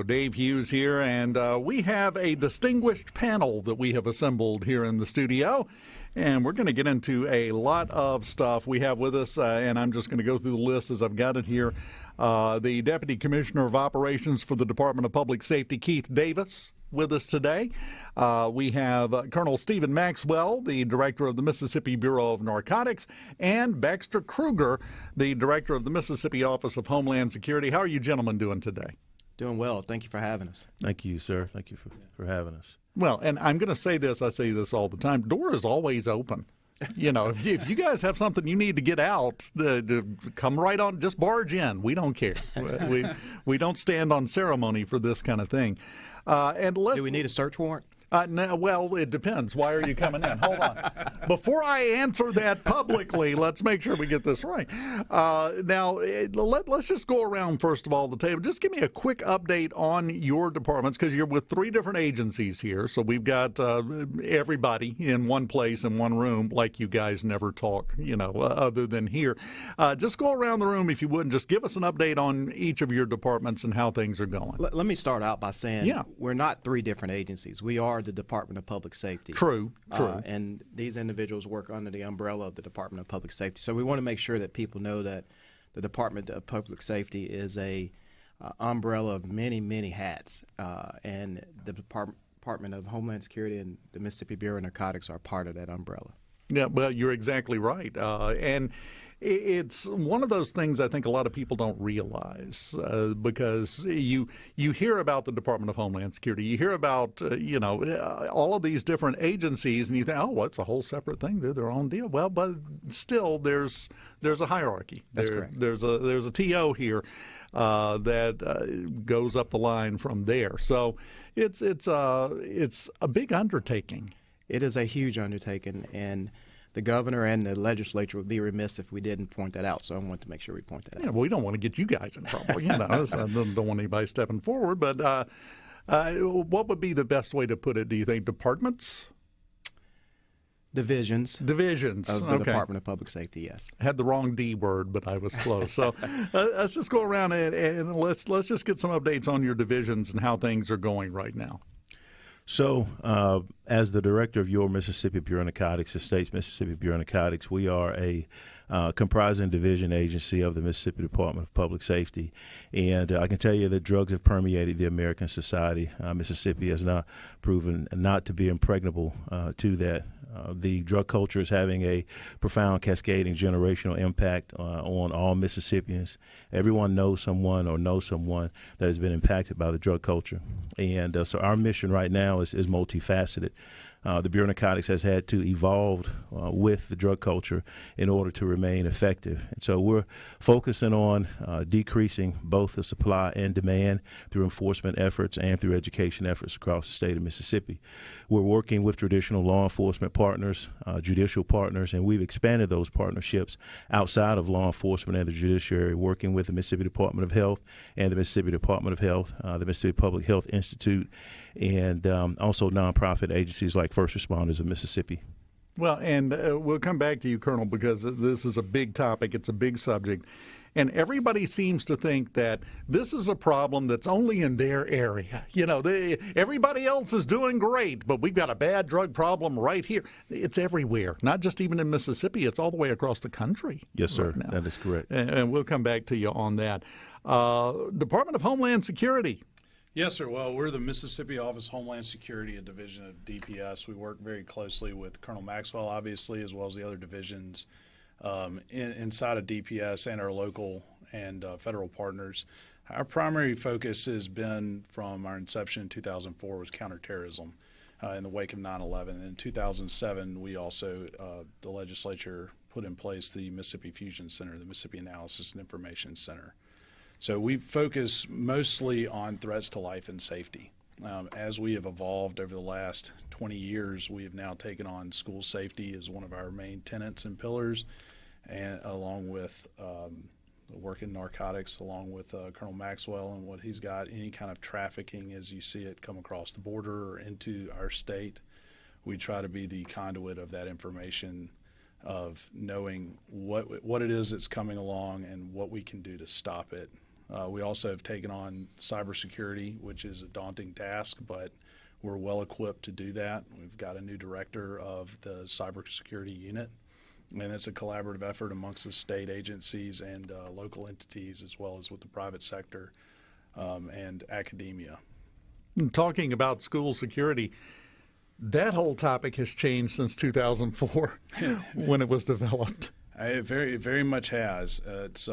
Dave Hughes here, and we have a distinguished panel that we have assembled here in the studio, and we're going to get into a lot of stuff. We have with us, and I'm just going to go through the list as I've got it here, the Deputy Commissioner of Operations for the Department of Public Safety, Keith Davis, with us today. We have Colonel Stephen Maxwell, the Director of the Mississippi Bureau of Narcotics, and Baxter Kruger, the Director of the Mississippi Office of Homeland Security. How are you gentlemen doing today? Doing well. Thank you for having us. Thank you, sir. Thank you for having us. Well, and I'm going to say this. I say this all the time. Door is always open. You know, if you guys have something you need to get out, come right on. Just barge in. We don't care. We don't stand on ceremony for this kind of thing. And do we need a search warrant? No, well, it depends. Why are you coming in? Hold on. Before I answer that publicly, let's make sure we get this right. Now, let's just go around, first of all, the table. Just give me a quick update on your departments, because you're with 3 different agencies here. So we've got everybody in one place, in one room, like you guys never talk, other than here. Just go around the room, if you would, and just give us an update on each of your departments and how things are going. Let me start out by saying we're not 3 different agencies. We are the Department of Public Safety. True. And these individuals work under the umbrella of the Department of Public Safety. So we want to make sure that people know that the Department of Public Safety is a umbrella of many, many hats. And the Department of Homeland Security and the Mississippi Bureau of Narcotics are part of that umbrella. Yeah, well, you're exactly right. And it's one of those things I think a lot of people don't realize, because you hear about the Department of Homeland Security, you hear about all of these different agencies, and you think, oh, well, it's a whole separate thing. They're their own deal. Well, but still, there's a hierarchy. That's correct. There's a TO here that goes up the line from there. So it's a big undertaking. It is a huge undertaking, and the governor and the legislature would be remiss if we didn't point that out. So I want to make sure we point that out. Yeah, well, we don't want to get you guys in trouble. So I don't want anybody stepping forward. But what would be the best way to put it, do you think? Departments? Divisions of the Department of Public Safety, yes. Had the wrong D word, but I was close. So let's just go around and let's just get some updates on your divisions and how things are going right now. So, as the director of your Mississippi Bureau of Narcotics, the state's Mississippi Bureau of Narcotics, we are a comprising division agency of the Mississippi Department of Public Safety. And I can tell you that drugs have permeated the American society. Mississippi has not proven not to be impregnable to that. The drug culture is having a profound cascading generational impact on all Mississippians. Everyone knows someone or knows someone that has been impacted by the drug culture. And so our mission right now is multifaceted. The Bureau of Narcotics has had to evolve with the drug culture in order to remain effective. And so we're focusing on decreasing both the supply and demand through enforcement efforts and through education efforts across the state of Mississippi. We're working with traditional law enforcement partners, judicial partners, and we've expanded those partnerships outside of law enforcement and the judiciary, working with the Mississippi Department of Health and the Mississippi Department of Health, the Mississippi Public Health Institute, and also nonprofit agencies like First Responders of Mississippi. Well, and we'll come back to you, Colonel, because this is a big topic. It's a big subject. And everybody seems to think that this is a problem that's only in their area. Everybody else is doing great, but we've got a bad drug problem right here. It's everywhere, not just even in Mississippi. It's all the way across the country. Yes, sir. Right now. That is correct. And we'll come back to you on that. Department of Homeland Security. Yes, sir. Well, we're the Mississippi Office of Homeland Security, a division of DPS. We work very closely with Colonel Maxwell, obviously, as well as the other divisions inside of DPS and our local and federal partners. Our primary focus has been, from our inception in 2004, was counterterrorism in the wake of 9/11. In 2007, we also, the legislature put in place the Mississippi Fusion Center, the Mississippi Analysis and Information Center. So we focus mostly on threats to life and safety. As we have evolved over the last 20 years, we have now taken on school safety as one of our main tenets and pillars, and along with work in narcotics, along with Colonel Maxwell and what he's got, any kind of trafficking as you see it come across the border or into our state. We try to be the conduit of that information, of knowing what it is that's coming along and what we can do to stop it. We also have taken on cybersecurity, which is a daunting task, but we're well equipped to do that. We've got a new director of the cybersecurity unit, and it's a collaborative effort amongst the state agencies and local entities, as well as with the private sector and academia. Talking about school security, that whole topic has changed since 2004 when it was developed. It very, very much has. It's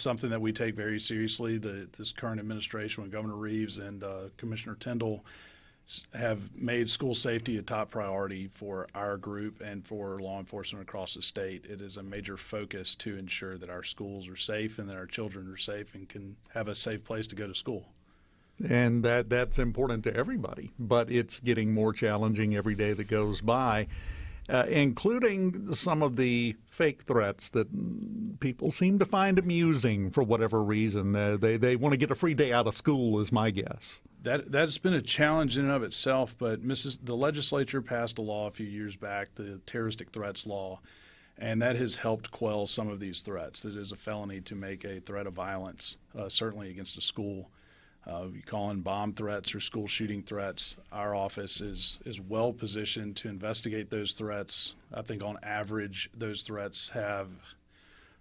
something that we take very seriously. This current administration, with Governor Reeves and Commissioner Tyndall, have made school safety a top priority for our group and for law enforcement across the state. It is a major focus to ensure that our schools are safe and that our children are safe and can have a safe place to go to school. And that's important to everybody, but it's getting more challenging every day that goes by. Including some of the fake threats that people seem to find amusing for whatever reason. They want to get a free day out of school, is my guess. That's been a challenge in and of itself, but the legislature passed a law a few years back, the terroristic threats law, and that has helped quell some of these threats. It is a felony to make a threat of violence, certainly against a school. You call in bomb threats or school shooting threats. Our office is well positioned to investigate those threats. I think on average, those threats have,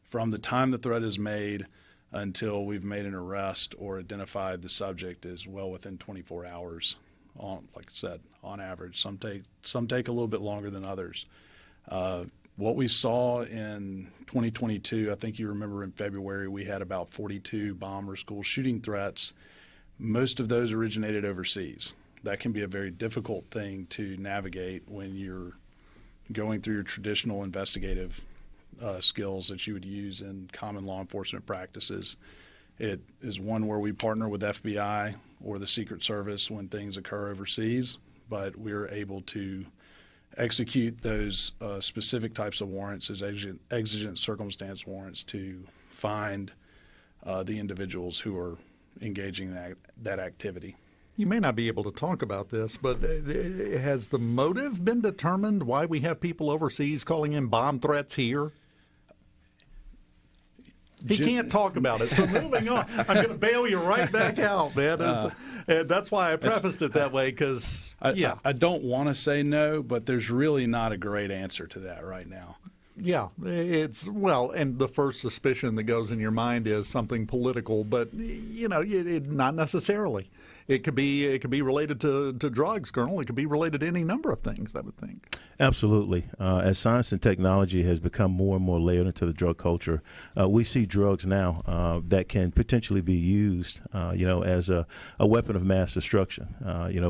from the time the threat is made until we've made an arrest or identified the subject, is well within 24 hours. Like I said, on average, some take a little bit longer than others. What we saw in 2022, I think you remember in February, we had about 42 bomb or school shooting threats. Most of those originated overseas. That can be a very difficult thing to navigate when you're going through your traditional investigative skills that you would use in common law enforcement practices. It is one where we partner with FBI or the Secret Service when things occur overseas, but we're able to execute those specific types of warrants as exigent circumstance warrants to find the individuals who are engaging that activity. You may not be able to talk about this, but has the motive been determined why we have people overseas calling in bomb threats here? He can't talk about it, so moving on. I'm going to bail you right back out, man. And that's why I prefaced it that way, because, I don't want to say no, but there's really not a great answer to that right now. Yeah, and the first suspicion that goes in your mind is something political, but not necessarily. It could be related to drugs, Colonel. It could be related to any number of things, I would think. Absolutely. As science and technology has become more and more layered into the drug culture, we see drugs now that can potentially be used, as a weapon of mass destruction.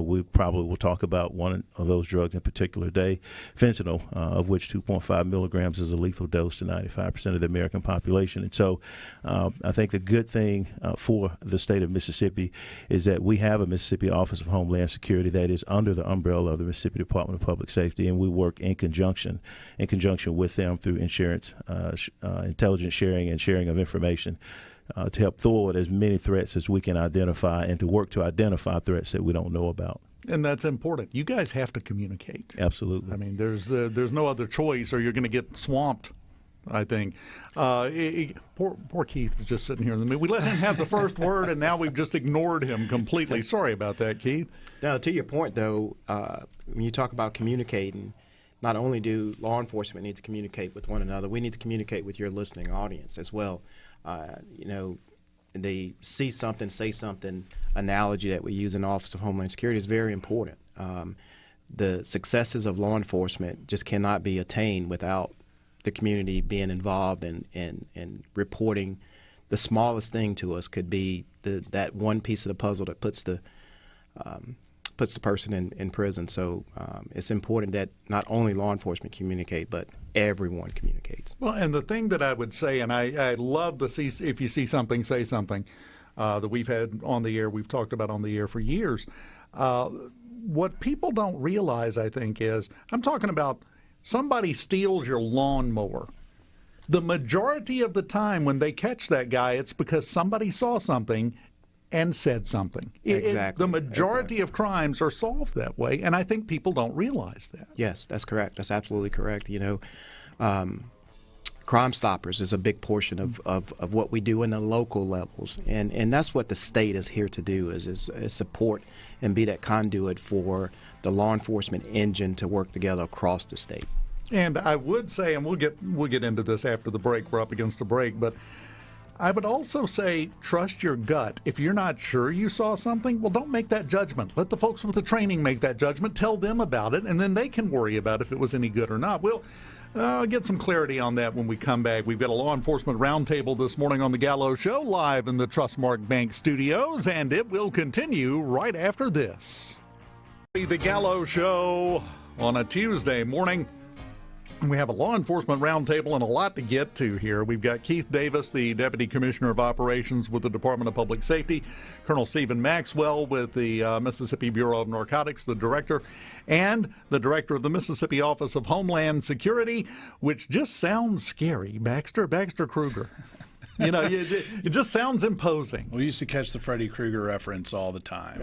We probably will talk about one of those drugs in particular today, fentanyl, of which 2.5 milligrams is a lethal dose to 95% of the American population. And so I think the good thing for the state of Mississippi is that we have a Mississippi Office of Homeland Security that is under the umbrella of the Mississippi Department of Public Safety, and we work in conjunction with them through intelligence sharing and sharing of information to help thwart as many threats as we can identify and to work to identify threats that we don't know about. And that's important. You guys have to communicate. Absolutely. I mean, there's no other choice, or you're going to get swamped, I think. Poor Keith is just sitting here in the middle. We let him have the first word, and now we've just ignored him completely. Sorry about that, Keith. Now, to your point, though, when you talk about communicating, not only do law enforcement need to communicate with one another, we need to communicate with your listening audience as well. The see something, say something analogy that we use in the Office of Homeland Security is very important. The successes of law enforcement just cannot be attained without the community being involved and reporting. The smallest thing to us could be that one piece of the puzzle that puts the person in prison. So it's important that not only law enforcement communicate, but everyone communicates. Well, and the thing that I would say, and I love the see if you see something, say something, that we've had on the air, we've talked about on the air for years. What people don't realize, I think, is I'm talking about somebody steals your lawnmower. The majority of the time when they catch that guy, it's because somebody saw something and said something. Exactly. The majority of crimes are solved that way, and I think people don't realize that. Yes, that's correct. That's absolutely correct. Crime Stoppers is a big portion of what we do in the local levels, and that's what the state is here to do is support and be that conduit for the law enforcement engine to work together across the state. And I would say, and we'll get into this after the break. We're up against the break, but I would also say trust your gut. If you're not sure you saw something, well, don't make that judgment. Let the folks with the training make that judgment. Tell them about it, and then they can worry about if it was any good or not. We'll get some clarity on that when we come back. We've got a law enforcement roundtable this morning on the Gallo Show, live in the Trustmark Bank studios, and it will continue right after this. The Gallo Show on a Tuesday morning. We have a law enforcement roundtable and a lot to get to here. We've got Keith Davis, the Deputy Commissioner of Operations with the Department of Public Safety, Colonel Stephen Maxwell with the Mississippi Bureau of Narcotics, the Director, and the Director of the Mississippi Office of Homeland Security, which just sounds scary. Baxter Kruger. You know, it just sounds imposing. We used to catch the Freddy Krueger reference all the time,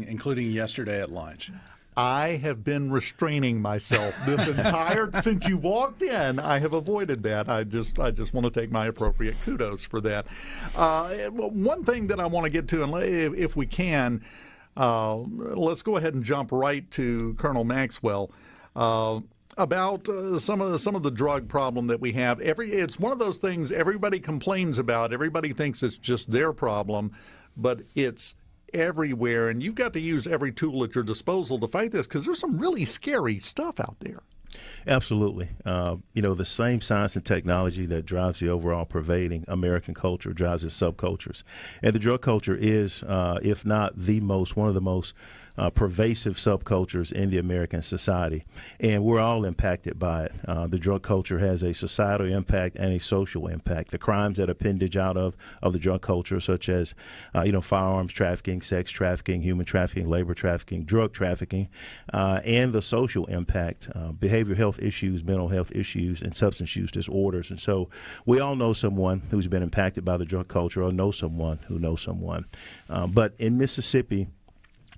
including yesterday at lunch. I have been restraining myself this entire since you walked in. I have avoided that. I just want to take my appropriate kudos for that. One thing that I want to get to, and if we can, let's go ahead and jump right to Colonel Maxwell. About some of the drug problem that we have. It's one of those things everybody complains about. Everybody thinks it's just their problem, but it's everywhere, and you've got to use every tool at your disposal to fight this because there's some really scary stuff out there. Absolutely. The same science and technology that drives the overall pervading American culture drives its subcultures. And the drug culture is, if not one of the most pervasive subcultures in the American society. And we're all impacted by it. The drug culture has a societal impact and a social impact. The crimes that appendage out of the drug culture, such as, firearms trafficking, sex trafficking, human trafficking, labor trafficking, drug trafficking, and the social impact, behavioral health issues, mental health issues, and substance use disorders. And so we all know someone who's been impacted by the drug culture or know someone who knows someone. But in Mississippi,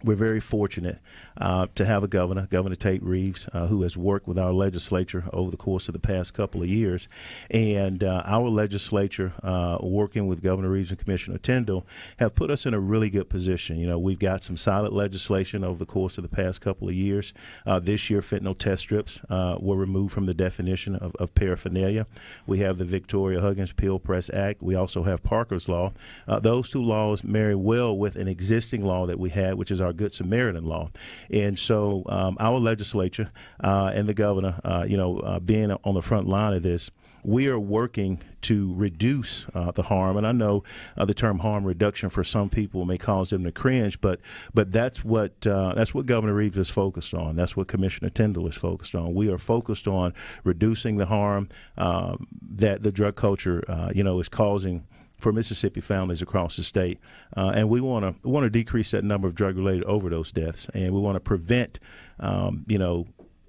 we're very fortunate to have a Governor Tate Reeves, who has worked with our legislature over the course of the past couple of years. And our legislature, working with Governor Reeves and Commissioner Tyndall, have put us in a really good position. You know, we've got some solid legislation over the course of the past couple of years. This year, fentanyl test strips were removed from the definition of paraphernalia. We have the Victoria Huggins Pill Press Act. We also have Parker's Law. Those two laws marry well with an existing law that we had, which is our Good Samaritan law. And so our legislature and the governor, being on the front line of this, we are working to reduce the harm. And I know the term harm reduction for some people may cause them to cringe, but that's what Governor Reeves is focused on. That's what Commissioner Tyndall is focused on. We are focused on reducing the harm that the drug culture, is causing for Mississippi families across the state, and we want to decrease that number of drug-related overdose deaths, and we want to prevent,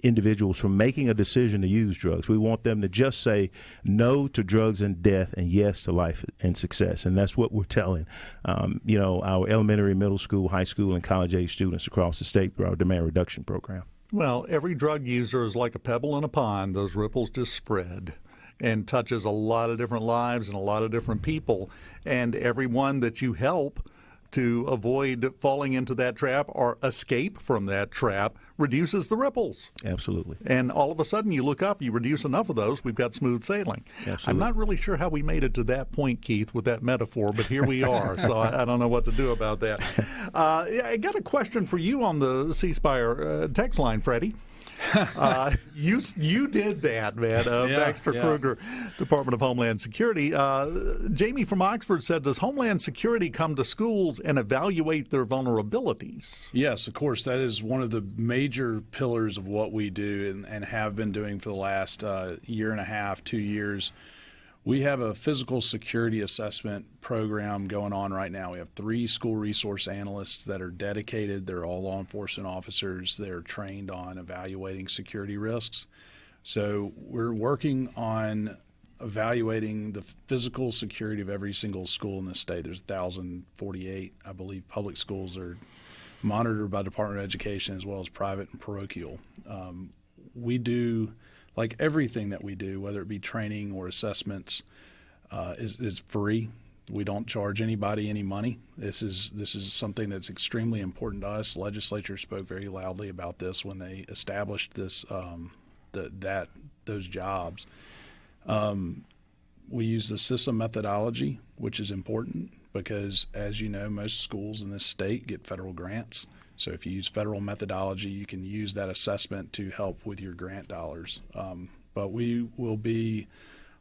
individuals from making a decision to use drugs. We want them to just say no to drugs and death and yes to life and success, and that's what we're telling, our elementary, middle school, high school, and college-age students across the state through our demand reduction program. Well, every drug user is like a pebble in a pond. Those ripples just spread and touches a lot of different lives and a lot of different people. And everyone that you help to avoid falling into that trap or escape from that trap reduces the ripples. Absolutely. And all of a sudden you look up, you reduce enough of those, we've got smooth sailing. Absolutely. I'm not really sure how we made it to that point, Keith, with that metaphor, but here we are. So I don't know what to do about that. I got a question for you on the C Spire text line, Freddie. You did that, man. Baxter Kruger, Department of Homeland Security. Jamie from Oxford said, does Homeland Security come to schools and evaluate their vulnerabilities? Yes, of course. That is one of the major pillars of what we do and have been doing for the last year and a half, 2 years. We have a physical security assessment program going on right now. We have 3 school resource analysts that are dedicated. They're all law enforcement officers. They're trained on evaluating security risks. So we're working on evaluating the physical security of every single school in the state. There's 1,048, I believe, public schools are monitored by Department of Education as well as private and parochial. We do like everything that we do, whether it be training or assessments, is free. We don't charge anybody any money. This is something that's extremely important to us. Legislature spoke very loudly about this when they established this those jobs. We use the system methodology, which is important because, as you know, most schools in this state get federal grants. So if you use federal methodology, you can use that assessment to help with your grant dollars. But we will be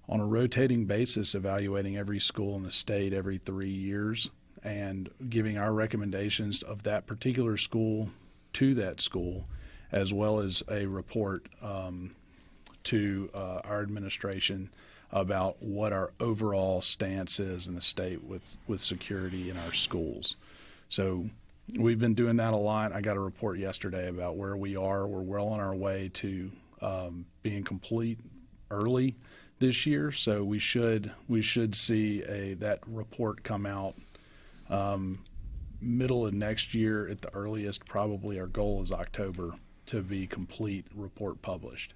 on a rotating basis evaluating every school in the state every 3 years and giving our recommendations of that particular school to that school, as well as a report to our administration about what our overall stance is in the state with security in our schools. So we've been doing that a lot. I got a report yesterday about where we are. We're well on our way to being complete early this year, so we should see that report come out middle of next year at the earliest. Probably our goal is October to be complete report published.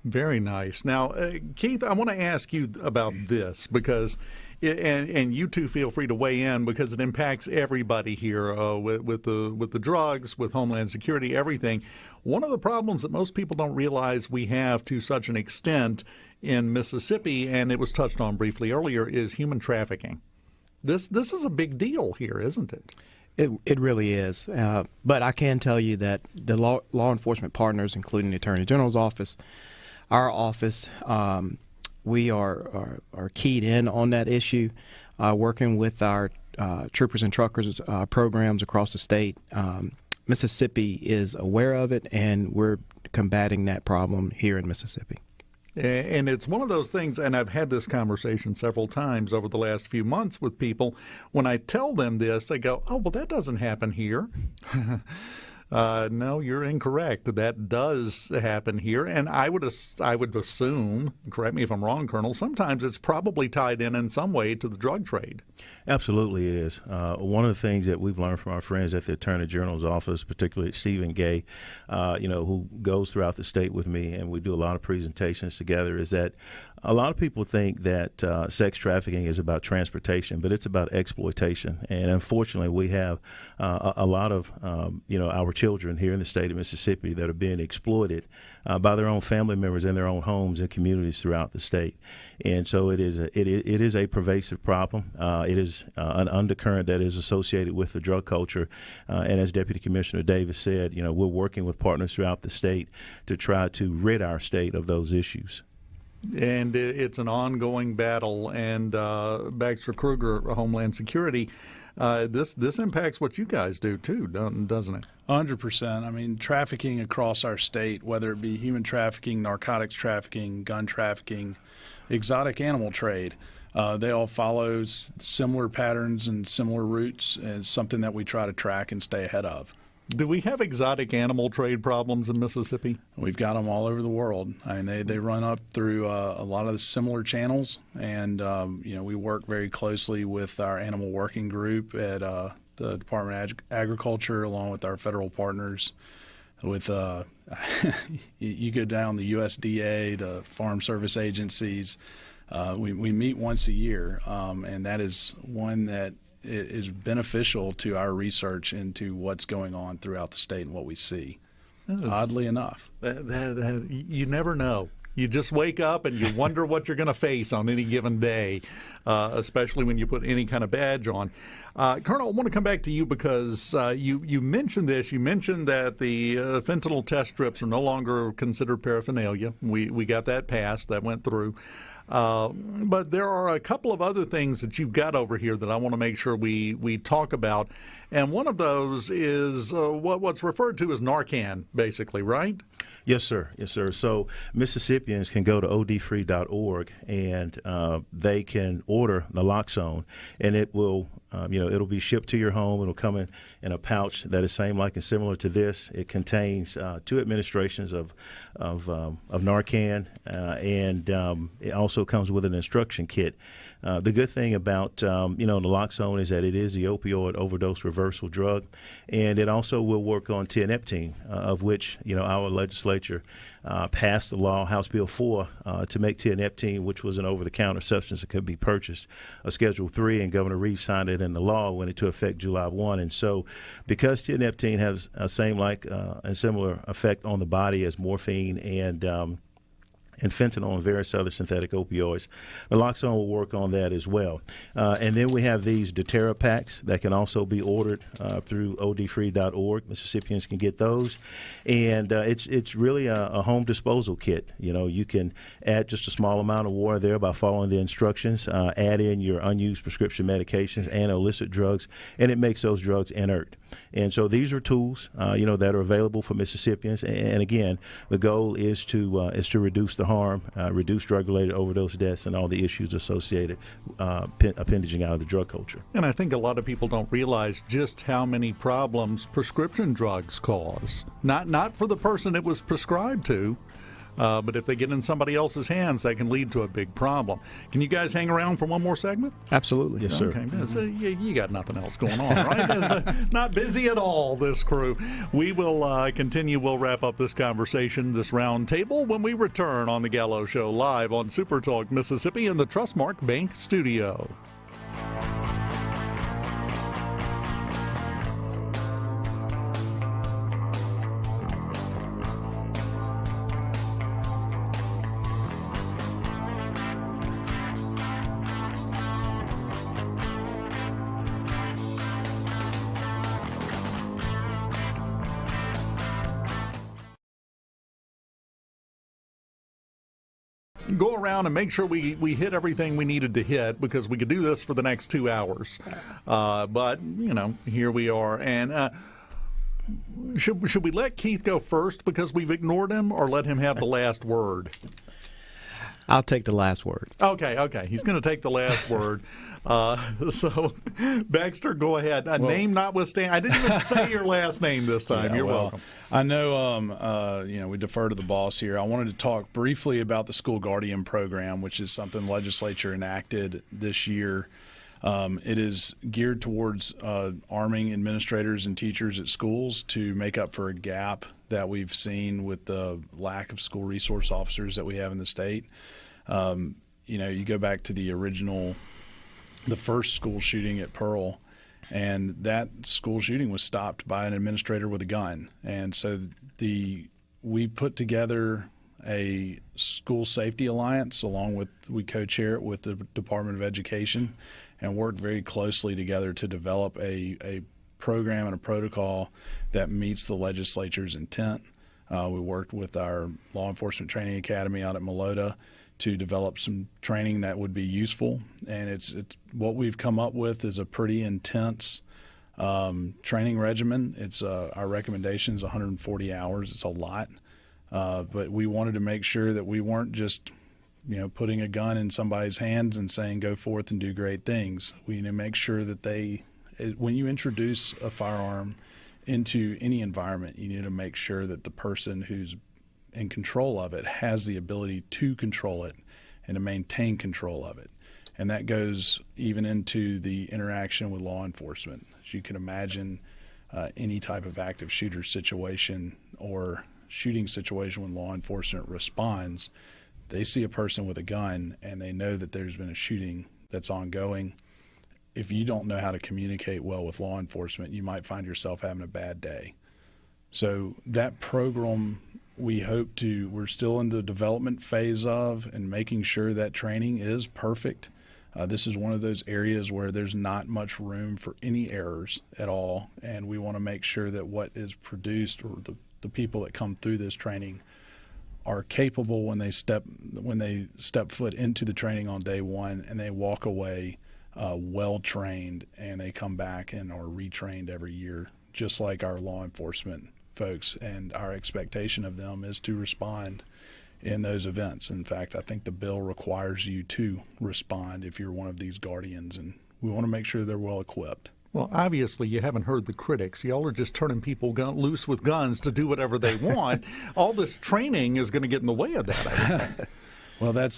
Very nice. Now, Keith, I want to ask you about this because, and you two feel free to weigh in because it impacts everybody here with the drugs, with Homeland Security, everything. One of the problems that most people don't realize we have to such an extent in Mississippi, and it was touched on briefly earlier, is human trafficking. This is a big deal here, isn't it? It really is. But I can tell you that the law enforcement partners, including the Attorney General's office, our office, we are keyed in on that issue, working with our troopers and truckers programs across the state. Mississippi is aware of it, and we're combating that problem here in Mississippi. And it's one of those things, and I've had this conversation several times over the last few months with people. When I tell them this, they go, "Oh, well, that doesn't happen here." No, you're incorrect. That does happen here, and I would assume, correct me if I'm wrong, Colonel, sometimes it's probably tied in some way to the drug trade. Absolutely it is. One of the things that we've learned from our friends at the Attorney General's office, particularly Stephen Gay, who goes throughout the state with me, and we do a lot of presentations together, is that a lot of people think that sex trafficking is about transportation, but it's about exploitation. And unfortunately, we have a lot of, our children here in the state of Mississippi that are being exploited by their own family members in their own homes and communities throughout the state. And so it is a pervasive problem. It is an undercurrent that is associated with the drug culture. And as Deputy Commissioner Davis said, we're working with partners throughout the state to try to rid our state of those issues. And it's an ongoing battle. And Baxter, Kruger, Homeland Security, this impacts what you guys do too, doesn't it? 100%. I mean, trafficking across our state, whether it be human trafficking, narcotics trafficking, gun trafficking, exotic animal trade, they all follow similar patterns and similar routes, and it's something that we try to track and stay ahead of. Do we have exotic animal trade problems in Mississippi? We've got them all over the world. I mean, they run up through a lot of the similar channels, and we work very closely with our animal working group at the Department of Agriculture, along with our federal partners. With you go down the USDA, the Farm Service agencies. We meet once a year, and that is one that is beneficial to our research into what's going on throughout the state and what we see. Oddly enough. You never know. You just wake up and you wonder what you're going to face on any given day, especially when you put any kind of badge on. Colonel, I want to come back to you because you mentioned this. You mentioned that the fentanyl test strips are no longer considered paraphernalia. We got that passed. That went through. But there are a couple of other things that you've got over here that I want to make sure we talk about. And one of those is what's referred to as Narcan, basically, right? Yes, sir. Yes, sir. So Mississippians can go to odfree.org and they can order naloxone, and it will, it'll be shipped to your home. It'll come in a pouch that is same like and similar to this. It contains 2 administrations of Narcan, and it also comes with an instruction kit. The good thing about naloxone is that it is the opioid overdose reversal drug, and it also will work on tianeptine, of which our legislature legislature passed the law, House Bill 4, to make tianeptine, which was an over-the-counter substance that could be purchased, a Schedule 3, and Governor Reeves signed it into law, went into effect July 1. And so because tianeptine has a similar effect on the body as morphine and fentanyl and various other synthetic opioids, naloxone will work on that as well. And then we have these doTERRA packs that can also be ordered through odfree.org. Mississippians can get those. And it's really a home disposal kit. You know, you can add just a small amount of water there by following the instructions, add in your unused prescription medications and illicit drugs, and it makes those drugs inert. And so these are tools, that are available for Mississippians. And again, the goal is to reduce the harm, reduce drug-related overdose deaths, and all the issues associated appendaging out of the drug culture. And I think a lot of people don't realize just how many problems prescription drugs cause. Not for the person it was prescribed to, but if they get in somebody else's hands, that can lead to a big problem. Can you guys hang around for one more segment? Absolutely. Yes, sir. Okay. So you got nothing else going on, right? Not busy at all, this crew. We will continue. We'll wrap up this conversation, this round table, when we return on the Gallo Show live on SuperTalk Mississippi in the Trustmark Bank studio. Go around and make sure we hit everything we needed to hit, because we could do this for the next 2 hours. But, here we are. And should we let Keith go first because we've ignored him, or let him have the last word? I'll take the last word. Okay. He's going to take the last word. So, Baxter, go ahead. Name notwithstanding. I didn't even say your last name this time. You're welcome. I know, we defer to the boss here. I wanted to talk briefly about the School Guardian Program, which is something the legislature enacted this year. It is geared towards arming administrators and teachers at schools to make up for a gap that we've seen with the lack of school resource officers that we have in the state. You go back to the first school shooting at Pearl, and that school shooting was stopped by an administrator with a gun. And so we put together a school safety alliance we co-chair it with the Department of Education, and work very closely together to develop a program and a protocol that meets the legislature's intent. We worked with our Law Enforcement Training Academy out at Malota to develop some training that would be useful, and it's what we've come up with is a pretty intense training regimen. It's our recommendation is 140 hours. It's a lot, but we wanted to make sure that we weren't just putting a gun in somebody's hands and saying go forth and do great things. We need to make sure that when you introduce a firearm into any environment, you need to make sure that the person who's in control of it has the ability to control it and to maintain control of it. And that goes even into the interaction with law enforcement. As you can imagine, any type of active shooter situation or shooting situation when law enforcement responds, they see a person with a gun and they know that there's been a shooting that's ongoing. If you don't know how to communicate well with law enforcement, you might find yourself having a bad day. So that program, we're still in the development phase of and making sure that training is perfect. This is one of those areas where there's not much room for any errors at all, and we want to make sure that what is produced, or the people that come through this training, are capable when they step foot into the training on day one, and they walk away well trained, and they come back and are retrained every year, just like our law enforcement folks. And our expectation of them is to respond in those events. In fact, I think the bill requires you to respond if you're one of these guardians, and we want to make sure they're well equipped. Well, obviously, you haven't heard the critics. Y'all are just turning people loose with guns to do whatever they want. All this training is going to get in the way of that, I think. Well, that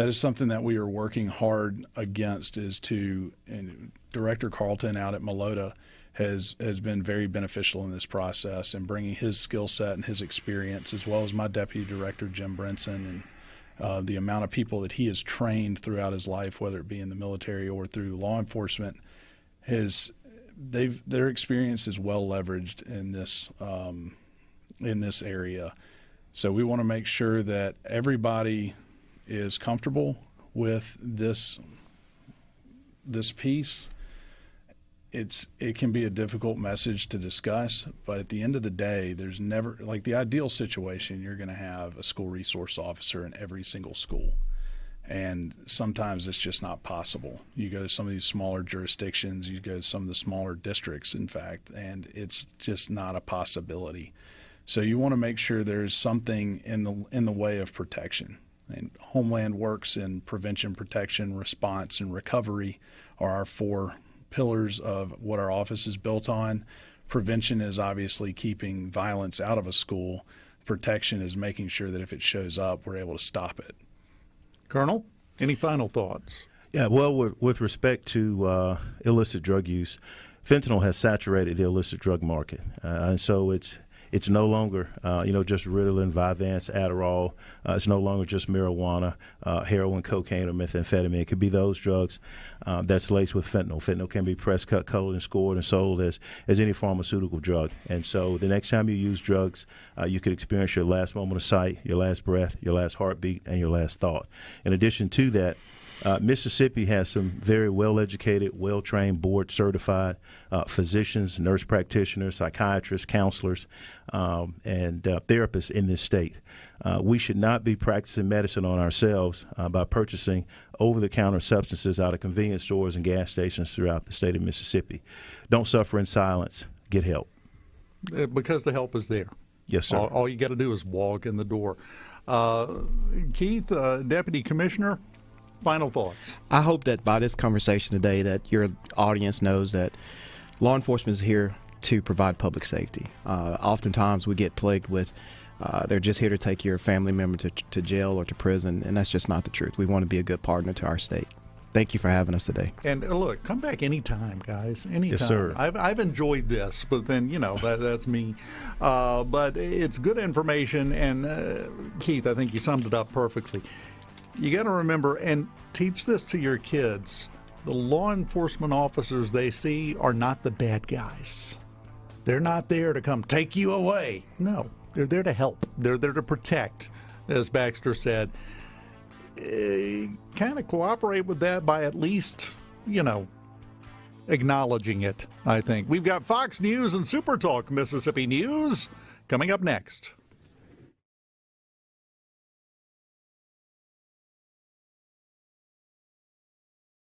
is something that we are working hard against, and Director Carlton out at Malota has been very beneficial in this process, and bringing his skill set and his experience, as well as my deputy director, Jim Brinson, and the amount of people that he has trained throughout his life, whether it be in the military or through law enforcement, their experience is well leveraged in this area. So we want to make sure that everybody is comfortable with this piece. It can be a difficult message to discuss, but at the end of the day, there's never, like the ideal situation, you're going to have a school resource officer in every single school. And sometimes it's just not possible. You go to some of these smaller jurisdictions, you go to some of the smaller districts, in fact, and it's just not a possibility. So you want to make sure there's something in the way of protection. And Homeland works in prevention, protection, response, and recovery are our 4 pillars of what our office is built on. Prevention is obviously keeping violence out of a school. Protection is making sure that if it shows up, we're able to stop it. Colonel, any final thoughts? Yeah, well, with respect to illicit drug use, fentanyl has saturated the illicit drug market, and so it's no longer just Ritalin, Vyvanse, Adderall. It's no longer just marijuana, heroin, cocaine, or methamphetamine. It could be those drugs that's laced with fentanyl. Fentanyl can be pressed, cut, colored, and scored and sold as any pharmaceutical drug. And so the next time you use drugs, you could experience your last moment of sight, your last breath, your last heartbeat, and your last thought. In addition to that, Mississippi has some very well-educated, well-trained, board-certified physicians, nurse practitioners, psychiatrists, counselors, and therapists in this state. We should not be practicing medicine on ourselves by purchasing over-the-counter substances out of convenience stores and gas stations throughout the state of Mississippi. Don't suffer in silence. Get help. Because the help is there. Yes, sir. All you got to do is walk in the door. Keith, Deputy Commissioner, final thoughts. I hope that by this conversation today that your audience knows that law enforcement is here to provide public safety. Oftentimes we get plagued with they're just here to take your family member to jail or to prison, and that's just not the truth. We want to be a good partner to our state. Thank you for having us today. And look, come back anytime, guys. Anytime. Yes, sir. I've enjoyed this, but then, that's me. But it's good information, and Keith, I think you summed it up perfectly. You got to remember and teach this to your kids. The law enforcement officers they see are not the bad guys. They're not there to come take you away. No, they're there to help. They're there to protect, as Baxter said. Kind of cooperate with that by at least, acknowledging it, I think. We've got Fox News and SuperTalk Mississippi News coming up next.